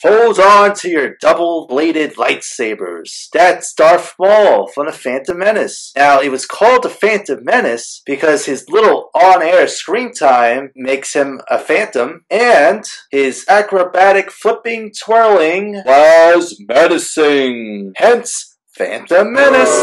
Hold on to your double-bladed lightsabers. That's Darth Maul from the Phantom Menace. Now, it was called the Phantom Menace because his little on-air screen time makes him a phantom, and his acrobatic flipping twirling was menacing. Hence, Phantom Menace!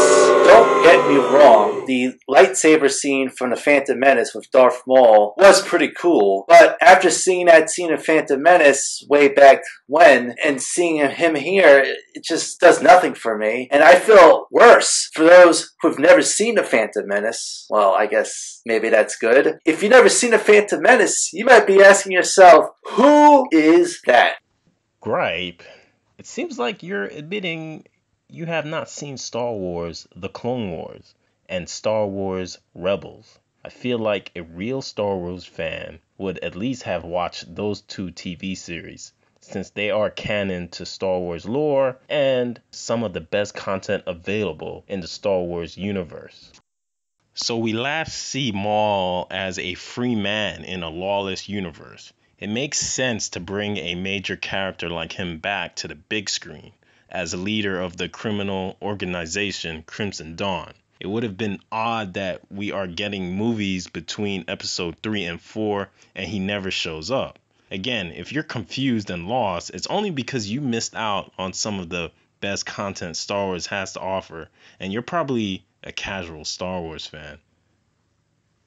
Don't get me wrong, the lightsaber scene from the Phantom Menace with Darth Maul was pretty cool, but after seeing that scene of Phantom Menace way back when, and seeing him here, it just does nothing for me, and I feel worse for those who've never seen the Phantom Menace. Well, I guess maybe that's good. If you've never seen the Phantom Menace, you might be asking yourself, who is that? Gripe, it seems like you're admitting you have not seen Star Wars The Clone Wars and Star Wars Rebels. I feel like a real Star Wars fan would at least have watched those two TV series, since they are canon to Star Wars lore and some of the best content available in the Star Wars universe. So we last see Maul as a free man in a lawless universe. It makes sense to bring a major character like him back to the big screen as a leader of the criminal organization Crimson Dawn. It would have been odd that we are getting movies between episode 3 and 4 and he never shows up. Again, if you're confused and lost, it's only because you missed out on some of the best content Star Wars has to offer, and you're probably a casual Star Wars fan.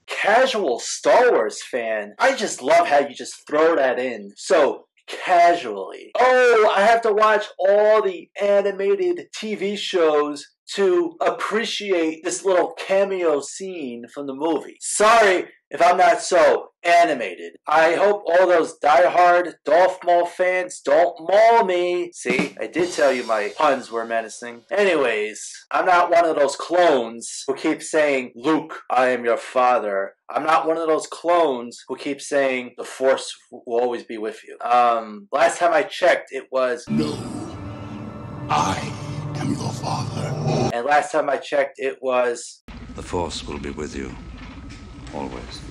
Casual Star Wars fan? I just love how you just throw that in so casually. Oh, I have to watch all the animated TV shows to appreciate this little cameo scene from the movie. Sorry if I'm not so animated. I hope all those diehard Darth Maul fans don't maul me. See, I did tell you my puns were menacing. Anyways, I'm not one of those clones who keep saying, Luke, I am your father. I'm not one of those clones who keep saying, the Force will always be with you. Last time I checked, it was, no, I am your father. And last time I checked, it was, the Force will be with you. Always.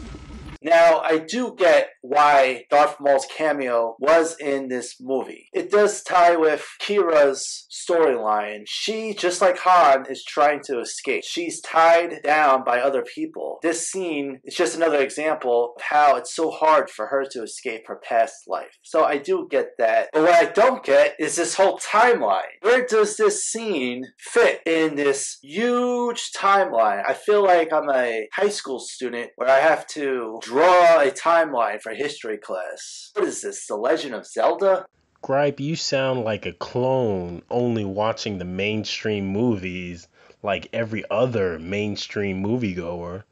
Now, I do get why Darth Maul's cameo was in this movie. It does tie with Kira's storyline. She, just like Han, is trying to escape. She's tied down by other people. This scene is just another example of how it's so hard for her to escape her past life. So I do get that. But what I don't get is this whole timeline. Where does this scene fit in this huge timeline? I feel like I'm a high school student where I have to draw a timeline for history class. What is this, The Legend of Zelda? Gripe, you sound like a clone only watching the mainstream movies like every other mainstream moviegoer.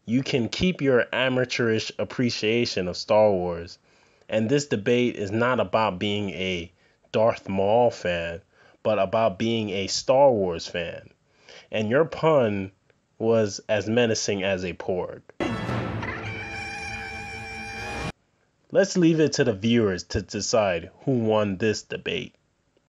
You can keep your amateurish appreciation of Star Wars, and this debate is not about being a Darth Maul fan, but about being a Star Wars fan. And your pun was as menacing as a porg. Let's leave it to the viewers to decide who won this debate.